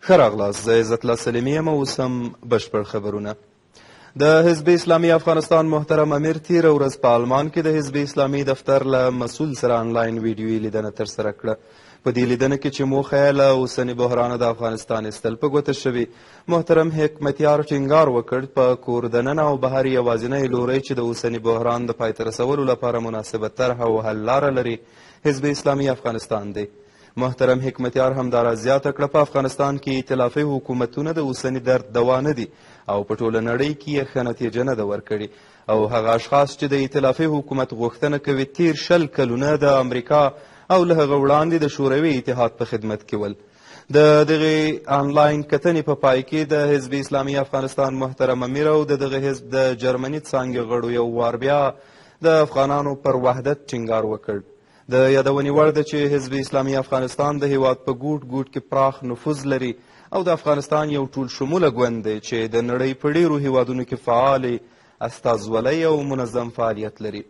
ښه راغلاست. زه عزت الله سلیمي یم او اوس هم بشپړ خبرونه. د حزب اسلامي افغانستان محترم امیر تیره ورځ په آلمان کې د حزب اسلامي دفتر له مسؤل سره آنلاین ویډیویي لیدنه ترسره کړه. په دې لیدنه کې چې موخه یې له اوسني بحرانه د افغانستان ایستل په ګوته شوي، محترم حکمتیار ټینګار وکړ په کور دننه او بهر یوازینی لوری چې د اوسني بحران د پای ته رسولو لپاره مناسبه طرحه او حل لاره لري حزب اسلامي افغانستان دی. محترم حکمتیار همداراز زیاته کړه په افغانستان کې ائتلافي حکومتونه د اوسني درد دوا نه دي او په ټوله نړۍ کې یې ښه نتیجه نه ده ورکړې او هغه اشخاص چې د ائتلافي حکومت غوښتنه کوي تیر 20 کلونه د امریکا او له هغه وړاندې د شوروي اتحاد په خدمت کې ول. د دغې آنلاین کتنې په پای کې د حزب اسلامي افغانستان محترم امیر او د دغه حزب د جرمني څانګې غړو یو وار بیا د افغانانو پر وحدت ټینګار وکړ. د یادونې وړ ده چې حزب اسلامي افغانستان د هیواد په ګوټ ګوټ کې پراخ نفوذ لري او د افغانستان یو ټول شموله ګوند دی چې د نړۍ په ډیرو هیوادونو کې فعالې استازولۍ او منظم فعالیت لري.